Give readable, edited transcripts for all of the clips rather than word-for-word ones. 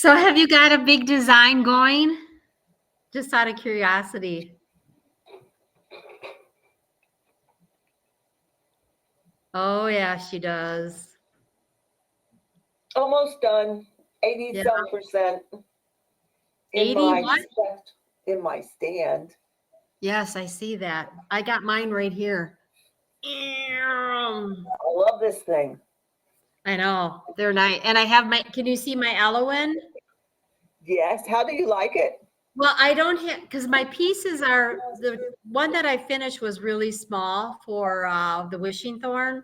So have you got a big design going? Just out of curiosity. Oh yeah, she does. Almost done. 80 Yeah. some percent 80 what? in my stand. Yes, I see that. I got mine right here. I love this thing. I know. They're nice. And I have my, can you see my Elowen? Yes. How do you like it? Well, I don't have, because my pieces are, the one that I finished was really small for the wishing thorn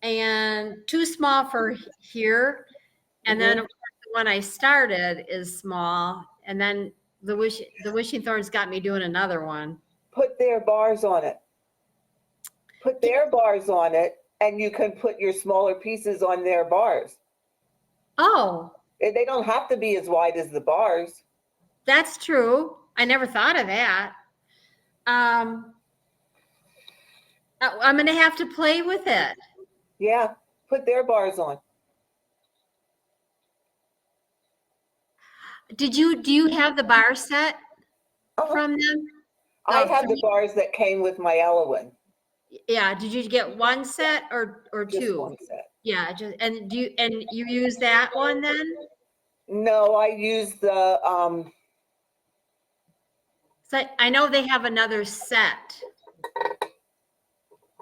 and too small for here. And then of course, the one I started is small. And then the wishing thorns got me doing another one. Put their bars on it. Put their bars on it, and you can put your smaller pieces on their bars. Oh, They don't have to be as wide as the bars. that's true. I never thought of that. I'm going to have to play with it. Yeah, put their bars on. Do you have the bar set from them? I had the bars that came with my Elowen. Yeah. Did you get one set or Just two? one set. Yeah. Just and you use that one then? No, I use the So I know they have another set.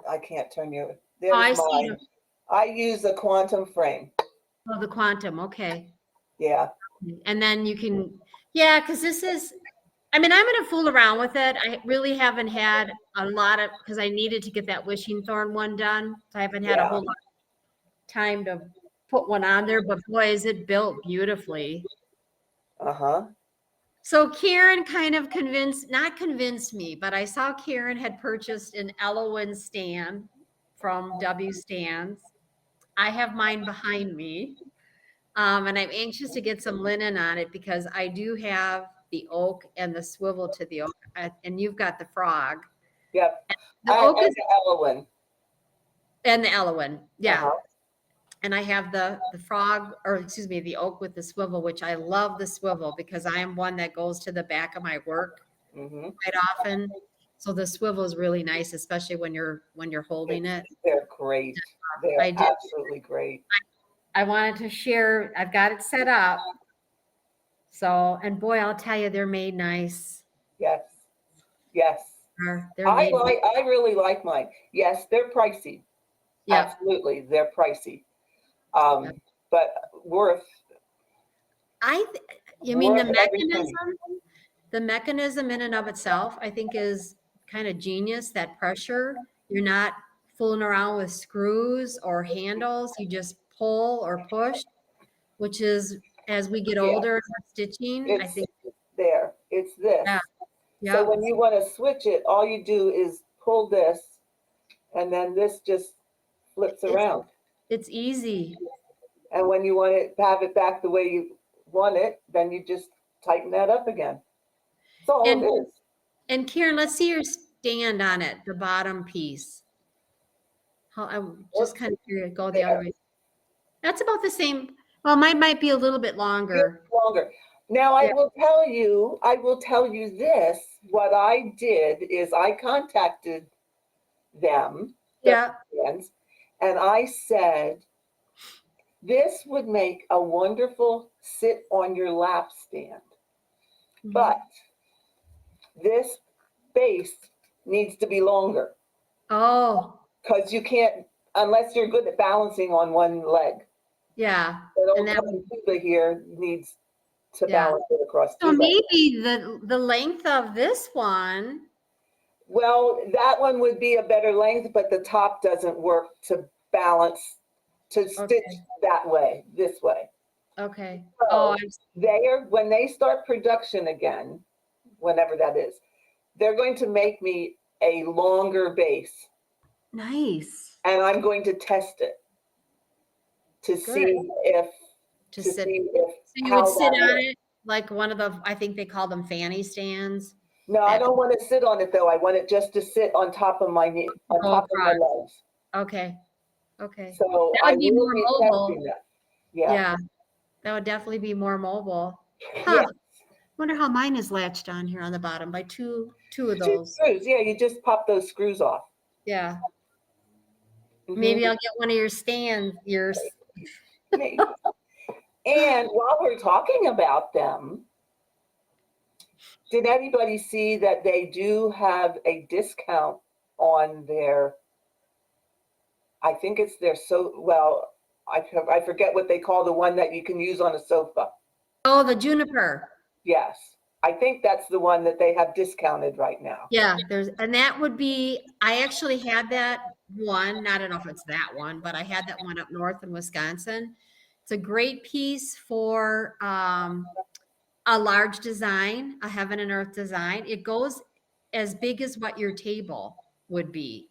I can't turn you. Oh, There's I see. mine. I use a quantum frame. Oh, the quantum. Okay. Yeah. And then you can, yeah, because this is, I mean, I'm going to fool around with it. I really haven't had a lot of, because I needed to get that wishing thorn one done. So I haven't had a whole lot of time to put one on there, but boy, is it built beautifully. Uh-huh. So Karen kind of not convinced me, but I saw Karen had purchased an Elowen stand from WStands. I have mine behind me. And I'm anxious to get some linen on it because I do have the oak and the swivel to the oak, and you've got the frog. Yep. The oak is the Elowen. and the Elowen, yeah. Uh-huh. And I have the frog, or excuse me, the oak with the swivel, which I love the swivel because I am one that goes to the back of my work quite often. So the swivel is really nice, especially when you're holding it. They're great. They're absolutely great. I wanted to share. I've got it set up. So, and boy, I'll tell you, they're made nice. Yes. Yes. They're made. I really like mine. Yes, they're pricey. Yeah. Absolutely, they're pricey. But worth. You mean the mechanism? The mechanism in and of itself, I think, is kind of genius. That pressure, you're not fooling around with screws or handles. You just pull or push, which is as we get older, stitching. I think there. It's this. Yeah. So when you want to switch it, all you do is pull this, and then this just flips around. It's easy. And when you want to have it back the way you want it, then you just tighten that up again. That's all it is. And Karen, let's see your stand on it, the bottom piece. I'm just kind of curious. Go the other way. That's about the same. Well, mine might be a little bit longer. Now I will tell you this. What I did is I contacted them, and I said, this would make a wonderful sit on your lap stand. But this base needs to be longer. Oh. Because you can't, unless you're good at balancing on one leg. Yeah. The old tuba here needs to balance it across two legs. So maybe the length of this one. Well, that one would be a better length, but the top doesn't work to balance, to stitch that way, this way. Okay. So when they start production again, whenever that is, they're going to make me a longer base. Nice. And I'm going to test it to see if so you would sit on it like one of the, I think they call them fanny stands. No, I don't want to sit on it though. I want it just to sit on top of my knee, on top of my legs. Okay. Okay. So that would be more mobile. Yeah. That would definitely be more mobile. Huh. Yeah. Wonder how mine is latched on here on the bottom by two of Two those. screws. Yeah, you just pop those screws off. Yeah. Mhm. Maybe I'll get one of your stands, yours. Maybe. And while we're talking about them, did anybody see that they do have a discount on their, I think it's their, well, I forget what they call the one that you can use on a sofa. Oh, the juniper. Yes. I think that's the one that they have discounted right now. Yeah, and that would be, I actually had that one, I don't know if it's that one, but I had that one up north in Wisconsin. It's a great piece for a large design, a heaven and earth design. It goes as big as what your table would be.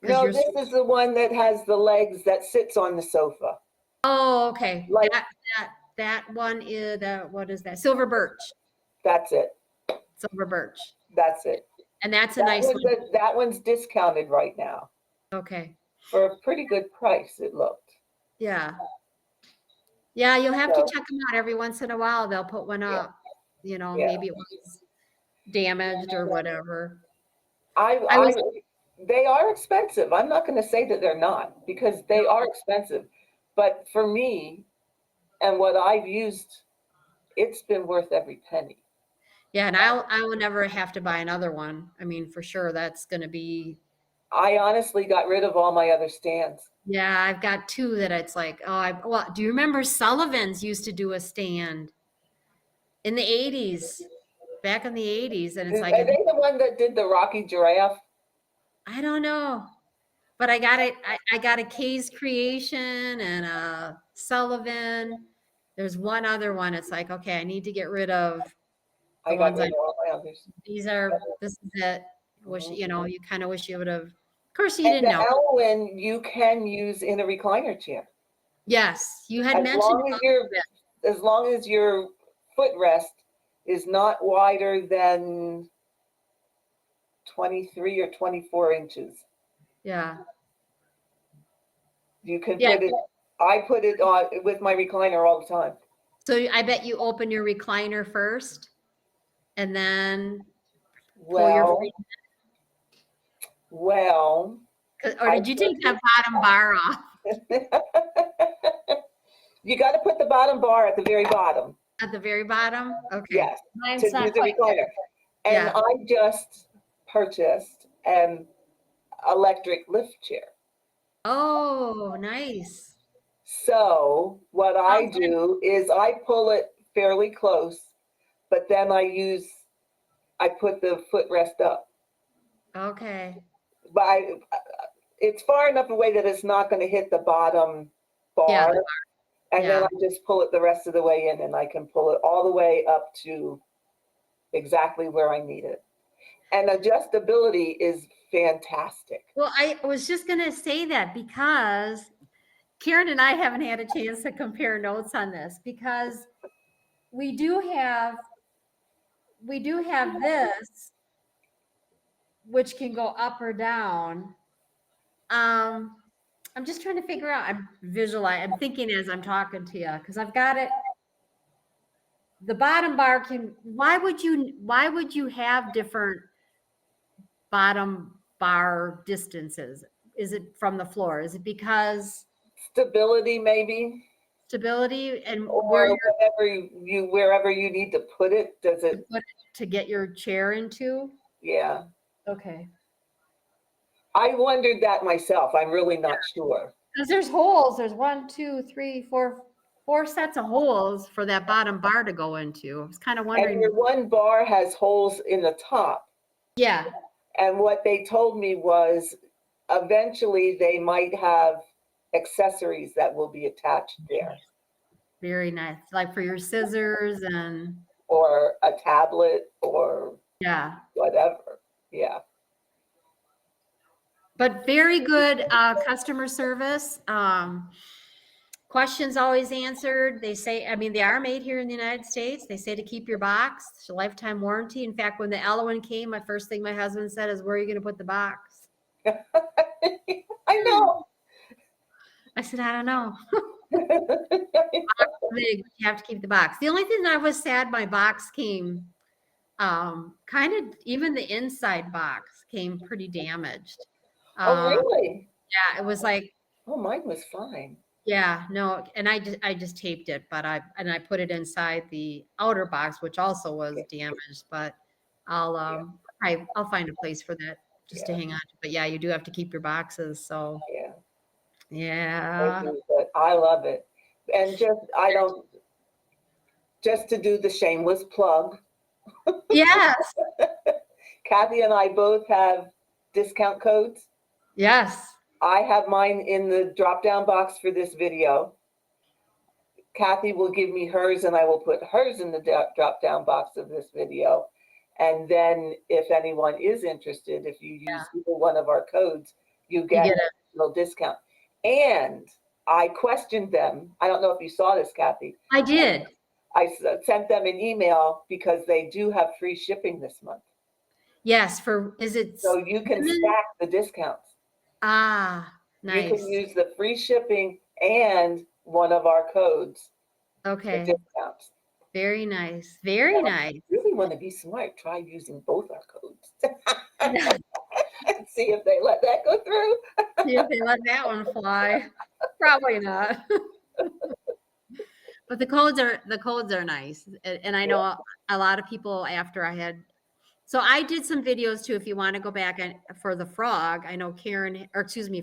No, this is the one that has the legs that sits on the sofa. Oh, okay. Like That one is what is that? Silver birch. That's it. Silver birch. That's it. And that's a nice one. That one's discounted right now. Okay. For a pretty good price, it looked. Yeah. Yeah, you'll have to check them out every once in a while. They'll put one up. You know, maybe it was damaged or whatever. They are expensive. I'm not going to say that they're not, because they are expensive. But for me and what I've used, it's been worth every penny. Yeah, and I will never have to buy another one. I mean, for sure, that's going to be. I honestly got rid of all my other stands. Yeah, I've got two that it's like, well, do you remember Sullivan's used to do a stand in the 80s, back in the 80s? And it's like, are they the one that did the Rocky Giraffe? I don't know, but I got it. I got a Kay's Creation and a Sullivan. There's one other one. It's like, okay, I need to get rid of the ones all my others. This is it. Wish, you kind of wish you would have. Of course, you And didn't know. Elwyn, you can use in a recliner chair. Yes, you had mentioned as long as your footrest is not wider than 23 or 24 inches. Yeah. You can put it, I put it on with my recliner all the time. So I bet you open your recliner first and then or did you take that bottom bar off? You got to put the bottom bar at the very bottom. At the very bottom? Okay. Yes, to use the recliner. And I just purchased an electric lift chair. Oh, nice. So what I do is I pull it fairly close, but then I put the footrest up. Okay. But it's far enough away that it's not going to hit the bottom bar. Yeah, and then I just pull it the rest of the way in, and I can pull it all the way up to exactly where I need it. And adjustability is fantastic. Well, I was just going to say that because Karen and I haven't had a chance to compare notes on this, because we do have this, which can go up or down. I'm just trying to figure out, I'm thinking as I'm talking to you, because I've got it. The bottom bar why would you have different bottom bar distances? Is it from the floor? Is it because stability, maybe? Stability and wherever you need to put it, to get your chair into? Yeah. Okay. I wondered that myself. I'm really not sure. Because there's holes. There's 1, 2, 3, 4 sets of holes for that bottom bar to go into. I was kind of wondering. And your one bar has holes in the top. Yeah. And what they told me was eventually they might have accessories that will be attached there. Very nice. Like for your scissors or a tablet or whatever. Yeah. But very good customer service. Questions always answered. They say, they are made here in the United States. They say to keep your box. It's a lifetime warranty. In fact, when the Elwyn came, my first thing my husband said is, where are you going to put the box? I know. I said, I don't know. Big, you have to keep the box. The only thing that I was sad, my box came kind of, even the inside box came pretty damaged. Oh, Um, really? yeah, it was like, Oh, mine was fine. yeah, no, and I just taped it, but I put it inside the outer box, which also was Okay. damaged, but I'll Yeah, I'll find a place for that just to yeah, hang on to. But yeah, you do have to keep your boxes, so yeah. I yeah. do, but I love it. And I don't, just to do the shameless plug, Yes. Kathy and I both have discount codes. Yes. I have mine in the drop down box for this video. Kathy will give me hers and I will put hers in the drop down box of this video. And then if anyone is interested, if you use either one of our codes, you You get get an it. additional discount. And I questioned them. I don't know if you saw this, Kathy. I did. I sent them an email because they do have free shipping this month. Yes, is it So you can women? stack the discounts. Ah, You can nice. use the free shipping and one of our codes for Okay. discounts. Very nice. Very Now, if nice. you really want to be smart, try using both our codes and see if they let that go through. See if they let that one fly. Probably not. But the codes are nice. And I Yeah. know a lot of people after so I did some videos too, if you want to go back and for the frog. I know Karen, or excuse me,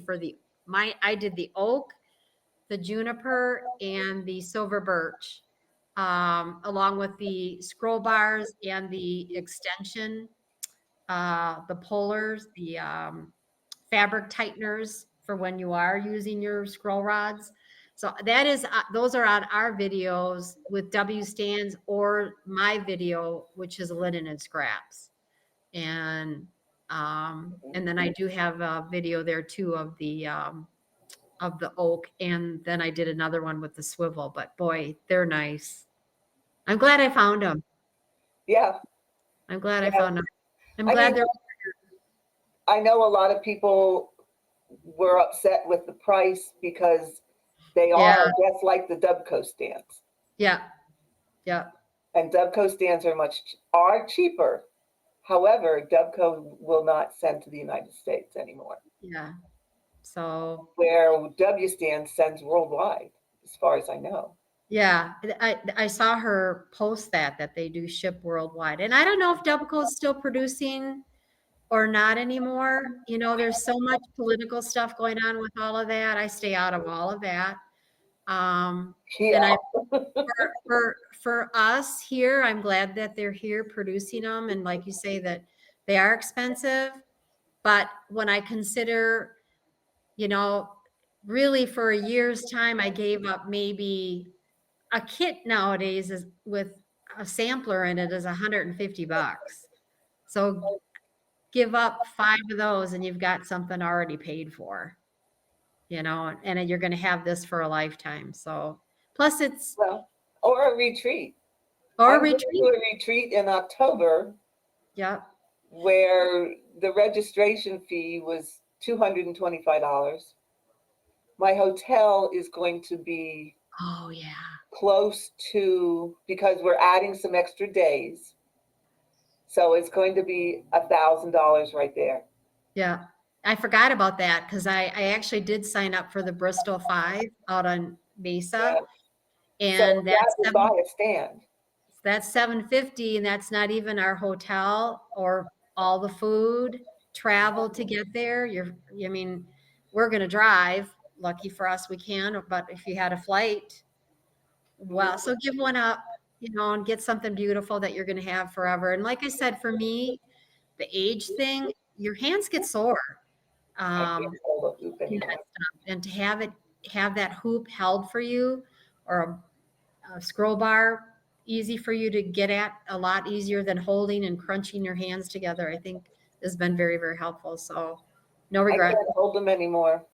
I did the oak, the juniper, and the silver birch, along with the scroll bars and the extension, the pullers, the fabric tighteners for when you are using your scroll rods. So those are on our videos with WStands, or my video, which is linen and scraps. And then I do have a video there too of the oak, and then I did another one with the swivel. But boy, they're nice. I'm glad I found them. Yeah. I'm glad I Yeah. found them. I'm I glad mean, they're I know a lot of people were upset with the price because they are yeah, just like the Dubco stands. yeah, yeah, And Dubco stands are cheaper. However, Dubco will not send to the United States anymore, yeah. So where W stands sends worldwide, as far as I know. yeah, I saw her post that they do ship worldwide, and I don't know if Delco is still producing or not anymore. You know, there's so much political stuff going on with all of that. I stay out of all of that. And Yeah. I for us here, I'm glad that they're here producing them, and like you say that they are expensive. But when I consider, you know, really for a year's time, I gave up maybe a kit nowadays is with a sampler in it is $150. So give up 5 of those and you've got something already paid for, and you're going to have this for a lifetime. So plus it's Well, or a retreat. or I'm going to do retreat. a retreat in October Yeah. where the registration fee was $225. My hotel is going to be Oh yeah. close to, because we're adding some extra days. So it's going to be $1,000 right there. Yeah. I forgot about that because I actually did sign up for the Bristol 5 out on Mesa, Yeah. So and that would buy a stand. that's 750, and that's not even our hotel or all the food, travel to get there. I mean, we're going to drive. Lucky for us, we can. But if you had a flight, well, so give one up, and get something beautiful that you're going to have forever. And like I said, for me, the age thing, your hands get sore. I can't Um, hold a hoop and that anymore. stuff. And to have that hoop held for you, or a scroll bar easy for you to get at, a lot easier than holding and crunching your hands together, I think has been very, very helpful. So no I regret. can't hold them anymore.